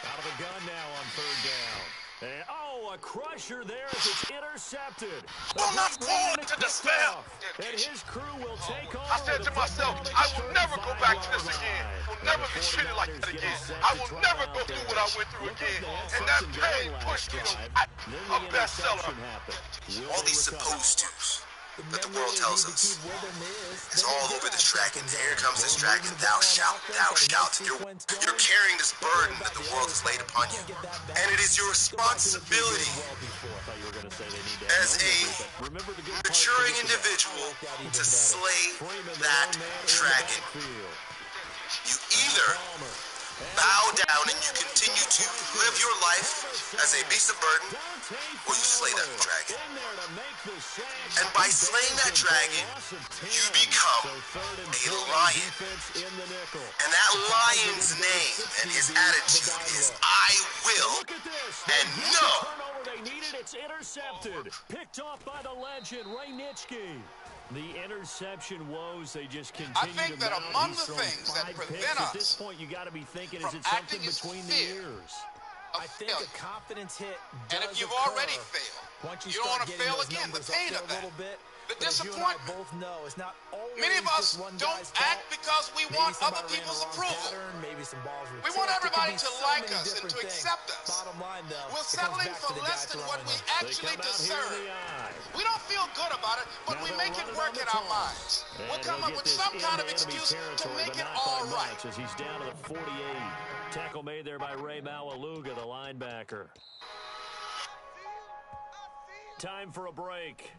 [SPEAKER 1] Out of the gun now on third down. And, a crusher there as it's intercepted.
[SPEAKER 3] Will not fall to despair.
[SPEAKER 1] And his crew will take on.
[SPEAKER 3] I said to myself, I will never go back to this again. Will never be treated like that again. I will never go through what I went through again. And that pain pushed me to a bestseller.
[SPEAKER 5] All these supposed tos that the world tells us. It's all over this dragon. Here comes this dragon. Thou shalt, thou shalt. You're carrying this burden that the world has laid upon you. And it is your responsibility as a maturing individual to slay that dragon. You either bow down and you continue to live your life as a beast of burden, or you slay that dragon. And by slaying that dragon, you become a lion. And that lion's name and his attitude is I will and no.
[SPEAKER 1] They need it. It's intercepted. Picked off by the legend, Ray Nitschke. The interception woes, they just continue
[SPEAKER 6] I think
[SPEAKER 1] to
[SPEAKER 6] that
[SPEAKER 1] mount.
[SPEAKER 6] among
[SPEAKER 1] He's
[SPEAKER 6] the
[SPEAKER 1] thrown
[SPEAKER 6] things that
[SPEAKER 1] 5
[SPEAKER 6] prevent
[SPEAKER 1] picks. At
[SPEAKER 6] us
[SPEAKER 1] this point, you got to be thinking,
[SPEAKER 6] from
[SPEAKER 1] is it something
[SPEAKER 6] acting as
[SPEAKER 1] between the
[SPEAKER 6] fear
[SPEAKER 1] ears?
[SPEAKER 2] I think a confidence hit does
[SPEAKER 6] And if you've
[SPEAKER 2] occur
[SPEAKER 6] already failed,
[SPEAKER 2] once
[SPEAKER 6] you don't
[SPEAKER 2] start
[SPEAKER 6] want to
[SPEAKER 2] getting
[SPEAKER 6] fail
[SPEAKER 2] those
[SPEAKER 6] again. The
[SPEAKER 2] numbers up
[SPEAKER 6] pain
[SPEAKER 2] there
[SPEAKER 6] of
[SPEAKER 2] a
[SPEAKER 6] that.
[SPEAKER 2] little bit.
[SPEAKER 6] The
[SPEAKER 2] But as you and I
[SPEAKER 6] disappointment.
[SPEAKER 2] both know, it's not always
[SPEAKER 6] Many of us
[SPEAKER 2] just one
[SPEAKER 6] don't
[SPEAKER 2] guy's
[SPEAKER 6] act
[SPEAKER 2] fault.
[SPEAKER 6] because we
[SPEAKER 2] Maybe
[SPEAKER 6] want other
[SPEAKER 2] somebody ran
[SPEAKER 6] people's
[SPEAKER 2] a wrong
[SPEAKER 6] approval.
[SPEAKER 2] pattern, maybe some balls were
[SPEAKER 6] We want
[SPEAKER 2] tipped. It could
[SPEAKER 6] everybody
[SPEAKER 2] be
[SPEAKER 6] to
[SPEAKER 2] so
[SPEAKER 6] like
[SPEAKER 2] many
[SPEAKER 6] us and
[SPEAKER 2] different
[SPEAKER 6] to
[SPEAKER 2] things.
[SPEAKER 6] accept us.
[SPEAKER 2] Bottom line, though,
[SPEAKER 6] We're
[SPEAKER 2] it comes
[SPEAKER 6] settling
[SPEAKER 2] back
[SPEAKER 6] for
[SPEAKER 2] to the
[SPEAKER 6] less
[SPEAKER 2] guy
[SPEAKER 6] than what
[SPEAKER 2] throwing
[SPEAKER 6] we
[SPEAKER 2] them.
[SPEAKER 1] They
[SPEAKER 6] actually
[SPEAKER 1] come out here in
[SPEAKER 6] deserve.
[SPEAKER 1] the eye.
[SPEAKER 6] We don't feel good about it, but
[SPEAKER 1] Now
[SPEAKER 6] we
[SPEAKER 1] they'll
[SPEAKER 6] make
[SPEAKER 1] run
[SPEAKER 6] it
[SPEAKER 1] it
[SPEAKER 6] work
[SPEAKER 1] on
[SPEAKER 6] in
[SPEAKER 1] the
[SPEAKER 6] our
[SPEAKER 1] toss.
[SPEAKER 6] minds.
[SPEAKER 1] And
[SPEAKER 6] We'll come
[SPEAKER 1] he'll
[SPEAKER 6] up
[SPEAKER 1] get
[SPEAKER 6] with
[SPEAKER 1] this
[SPEAKER 6] some kind of
[SPEAKER 1] into enemy
[SPEAKER 6] excuse to
[SPEAKER 1] territory,
[SPEAKER 6] make
[SPEAKER 1] but
[SPEAKER 6] it
[SPEAKER 1] not
[SPEAKER 6] all
[SPEAKER 1] by
[SPEAKER 6] right.
[SPEAKER 1] much, as he's down to the 48. Tackle made there by Ray Mawaluga, the linebacker. Time for a break.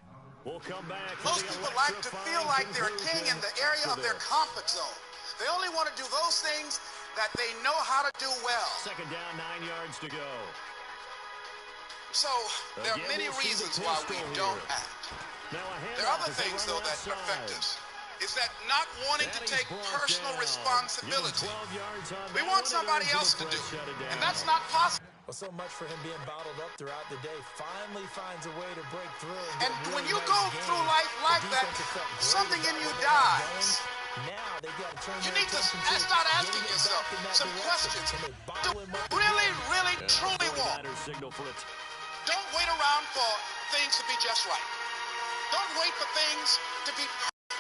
[SPEAKER 1] We'll come back.
[SPEAKER 6] Most people like to feel like they're a king in the area of their comfort zone. They only want to do those things that they know how to do well.
[SPEAKER 1] Second down, 9 yards to go.
[SPEAKER 6] So, there are many reasons why we don't act.
[SPEAKER 1] Now a
[SPEAKER 6] There are
[SPEAKER 1] handoff
[SPEAKER 6] other
[SPEAKER 1] as they
[SPEAKER 6] things,
[SPEAKER 1] run
[SPEAKER 6] though, that
[SPEAKER 1] left
[SPEAKER 6] affect
[SPEAKER 1] side.
[SPEAKER 6] us. Is that not wanting to take personal responsibility. We want somebody else to do it, and that's not possible.
[SPEAKER 2] Well, so much for him being bottled up throughout the day. Finally finds a way to break through.
[SPEAKER 6] And when you go through life like that, something in you dies.
[SPEAKER 2] Now they got to turn
[SPEAKER 6] You need to start asking yourself some questions. Do you really, really, truly want? Don't wait around for things to be just right. Don't wait for things to be perfect.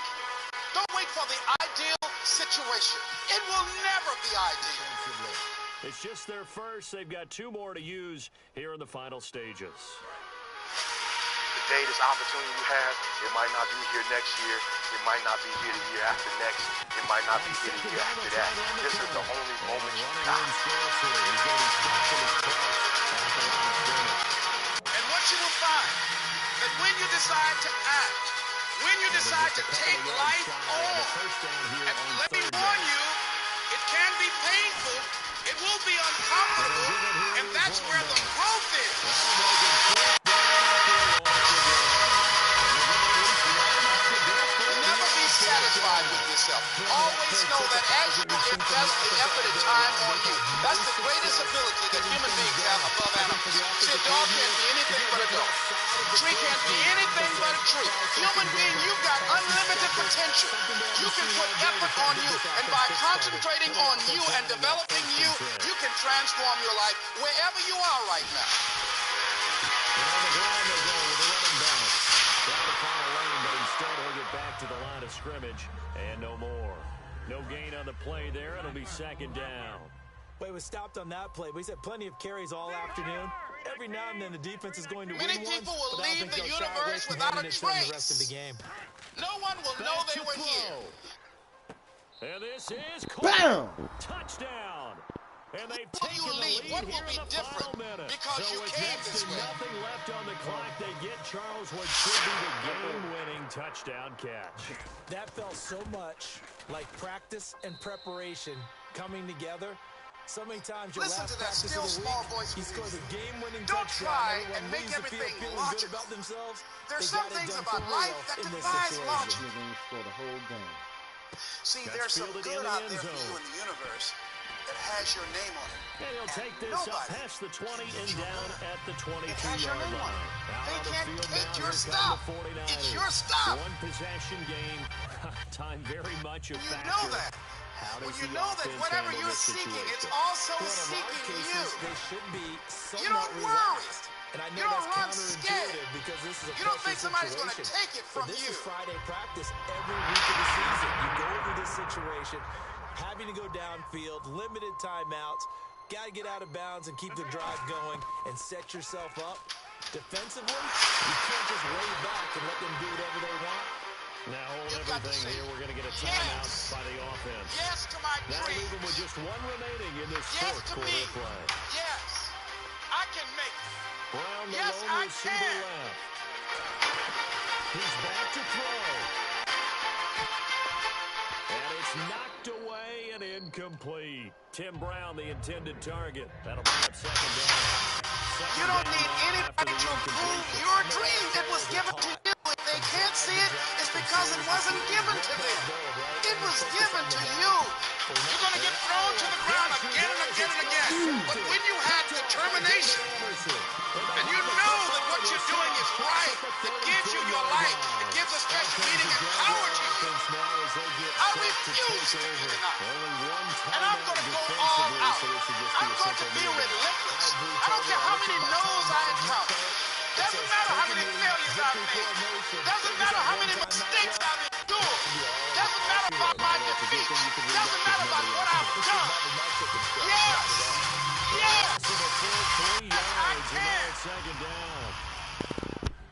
[SPEAKER 6] Don't wait for the ideal situation. It will never be ideal.
[SPEAKER 1] It's just their first. They've got 2 more to use here in the final stages.
[SPEAKER 3] The greatest opportunity you have, it might not be here next year. It might not be here the year after next. It might not be here the year after that. This is the only moment you got.
[SPEAKER 6] And what you will find, that when you decide to act, when you decide to take life on, and let me warn you, it can be painful, it will be uncomfortable, and that's where the growth is. Never be satisfied with yourself. Always know that as you invest the effort and time on you, that's the greatest ability that human beings have above animals. See, a dog can't be anything but a dog. A tree can't be anything but a tree. Human being, you've got unlimited potential. You can put effort on you, and by concentrating on you and developing you, you can transform your life wherever you are right now.
[SPEAKER 1] Back to the line of scrimmage, and no more. No gain on the play there. It'll be 2nd down.
[SPEAKER 2] Well, he was stopped on that play, but he's had plenty of carries all afternoon. Every now and then the defense is going to win one.
[SPEAKER 6] Many people will
[SPEAKER 2] but I
[SPEAKER 6] leave
[SPEAKER 2] don't think
[SPEAKER 6] the
[SPEAKER 2] they'll shy away
[SPEAKER 6] universe
[SPEAKER 2] from
[SPEAKER 6] without a
[SPEAKER 2] handing it to them the rest of the
[SPEAKER 6] trace.
[SPEAKER 2] game.
[SPEAKER 6] No one will know they were here.
[SPEAKER 1] And this is
[SPEAKER 7] BAM!
[SPEAKER 1] touchdown. And they've
[SPEAKER 6] Will
[SPEAKER 1] taken
[SPEAKER 6] you
[SPEAKER 1] the
[SPEAKER 6] leave?
[SPEAKER 1] lead
[SPEAKER 6] What
[SPEAKER 1] here
[SPEAKER 6] will be
[SPEAKER 1] in the
[SPEAKER 6] different?
[SPEAKER 1] final minute.
[SPEAKER 6] Because
[SPEAKER 1] so
[SPEAKER 6] you
[SPEAKER 1] with
[SPEAKER 6] came
[SPEAKER 1] next
[SPEAKER 6] this
[SPEAKER 1] to
[SPEAKER 6] way.
[SPEAKER 1] nothing left on the clock, they get Charles what should be the game-winning touchdown catch.
[SPEAKER 2] That felt so much like practice and preparation coming together. So many times your
[SPEAKER 6] Listen
[SPEAKER 2] last
[SPEAKER 6] to that
[SPEAKER 2] practice
[SPEAKER 6] still
[SPEAKER 2] of the
[SPEAKER 6] small
[SPEAKER 2] week,
[SPEAKER 6] voice
[SPEAKER 2] he
[SPEAKER 6] of
[SPEAKER 2] scores a
[SPEAKER 6] music.
[SPEAKER 2] game-winning
[SPEAKER 6] Don't
[SPEAKER 2] touchdown.
[SPEAKER 6] try
[SPEAKER 2] Everyone
[SPEAKER 6] and make
[SPEAKER 2] leaves the
[SPEAKER 6] everything
[SPEAKER 2] field feeling good
[SPEAKER 6] logical.
[SPEAKER 2] about themselves.
[SPEAKER 6] There's
[SPEAKER 2] They
[SPEAKER 6] some
[SPEAKER 2] got it
[SPEAKER 6] things
[SPEAKER 2] done
[SPEAKER 6] about
[SPEAKER 2] for
[SPEAKER 6] life
[SPEAKER 2] real
[SPEAKER 6] that
[SPEAKER 2] in this
[SPEAKER 6] defies
[SPEAKER 2] situation.
[SPEAKER 6] logic.
[SPEAKER 7] For the whole game.
[SPEAKER 6] See,
[SPEAKER 1] That's
[SPEAKER 6] there's some
[SPEAKER 1] fielded
[SPEAKER 6] good
[SPEAKER 1] in the
[SPEAKER 6] out
[SPEAKER 1] end
[SPEAKER 6] there for
[SPEAKER 1] zone.
[SPEAKER 6] you in the universe that has your name on it.
[SPEAKER 1] And he'll
[SPEAKER 6] And
[SPEAKER 1] take this up
[SPEAKER 6] nobody
[SPEAKER 1] past the 20 and down at the
[SPEAKER 6] It has your
[SPEAKER 1] 22-yard
[SPEAKER 6] name on
[SPEAKER 1] line.
[SPEAKER 6] it.
[SPEAKER 1] Out
[SPEAKER 6] They
[SPEAKER 1] on the
[SPEAKER 6] can't
[SPEAKER 1] field
[SPEAKER 6] take
[SPEAKER 1] now,
[SPEAKER 6] your
[SPEAKER 1] here come
[SPEAKER 6] stuff.
[SPEAKER 1] the 49ers.
[SPEAKER 6] It's your stuff.
[SPEAKER 1] One possession game. Time very much a
[SPEAKER 6] You
[SPEAKER 1] factor.
[SPEAKER 6] know that.
[SPEAKER 1] How does
[SPEAKER 6] When you
[SPEAKER 1] the
[SPEAKER 6] know that
[SPEAKER 1] offense
[SPEAKER 6] whatever
[SPEAKER 1] handle
[SPEAKER 6] you're
[SPEAKER 1] this
[SPEAKER 6] seeking, it's
[SPEAKER 1] situation?
[SPEAKER 6] also
[SPEAKER 2] Well, in a lot of
[SPEAKER 6] seeking
[SPEAKER 2] cases,
[SPEAKER 6] you.
[SPEAKER 2] they should be
[SPEAKER 6] You
[SPEAKER 2] somewhat
[SPEAKER 6] don't worry.
[SPEAKER 2] relaxed. And I
[SPEAKER 6] You
[SPEAKER 2] know
[SPEAKER 6] don't run
[SPEAKER 2] that's
[SPEAKER 6] scared.
[SPEAKER 2] counterintuitive because this is a
[SPEAKER 6] You don't think
[SPEAKER 2] pressure
[SPEAKER 6] somebody's going to
[SPEAKER 2] situation.
[SPEAKER 6] take it from
[SPEAKER 2] But this
[SPEAKER 6] you.
[SPEAKER 2] is Friday practice every week of the season. You go over this situation, having to go downfield, limited timeouts, got to get out of bounds and keep the drive going and set yourself up. Defensively, you can't just lay back and let them do whatever they want.
[SPEAKER 1] Now hold
[SPEAKER 6] You've got to
[SPEAKER 1] everything
[SPEAKER 6] say
[SPEAKER 1] here. We're going to get a timeout
[SPEAKER 6] yes.
[SPEAKER 1] by the offense.
[SPEAKER 6] Yes to my
[SPEAKER 1] That'll
[SPEAKER 6] dream.
[SPEAKER 1] leave them with just one remaining in this
[SPEAKER 6] Yes
[SPEAKER 1] fourth
[SPEAKER 6] to
[SPEAKER 1] quarter
[SPEAKER 6] me.
[SPEAKER 1] of play.
[SPEAKER 6] Yes. I can make it.
[SPEAKER 1] Brown, the
[SPEAKER 6] Yes,
[SPEAKER 1] lone
[SPEAKER 6] I
[SPEAKER 1] receiver
[SPEAKER 6] can.
[SPEAKER 1] left. He's back to throw. And it's knocked away and incomplete. Tim Brown, the intended target. That'll bring up 2nd down.
[SPEAKER 6] You don't need anybody to prove your dream. It was given to you. If they can't see it, it's because it wasn't given to them. It was given to you. You're going to get thrown to the ground again and again and again. But when you have determination, and you know that what you're doing is right, it gives you your life, it gives a special meaning and power to you. I refuse to be denied. And I'm going to go all out. I'm going to be relentless. I don't care how many no's I encounter. Doesn't matter how many failures I've made. Doesn't matter how many mistakes I've endured. Doesn't matter about my defeat. Doesn't matter about what I've done. Yes. Yes. Yes, I can.
[SPEAKER 1] 2nd down.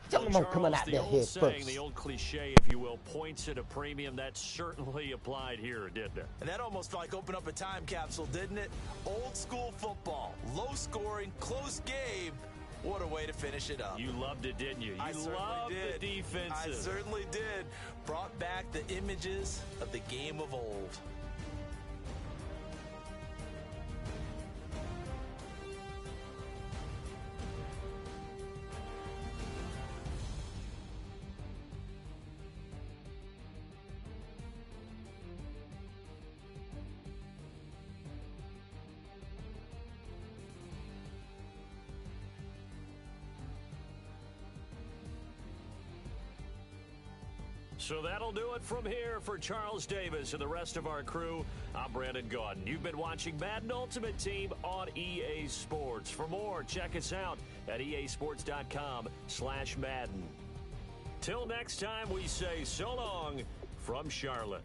[SPEAKER 7] Tell them I'm coming out
[SPEAKER 1] the
[SPEAKER 7] there
[SPEAKER 1] old
[SPEAKER 7] head
[SPEAKER 1] saying,
[SPEAKER 7] first.
[SPEAKER 1] the old cliche, if you will, points at a premium. That certainly applied here, didn't it?
[SPEAKER 2] And that almost like opened up a time capsule, didn't it? Old school football, low scoring, close game. What a way to finish it up.
[SPEAKER 1] You loved it, didn't you?
[SPEAKER 2] I
[SPEAKER 1] You
[SPEAKER 2] certainly
[SPEAKER 1] loved
[SPEAKER 2] did.
[SPEAKER 1] the defensive.
[SPEAKER 2] I certainly did. Brought back the images of the game of old.
[SPEAKER 1] So that'll do it from here for Charles Davis and the rest of our crew. I'm Brandon Gaudin. You've been watching Madden Ultimate Team on EA Sports. For more, check us out at easports.com/Madden. Till next time, we say so long from Charlotte.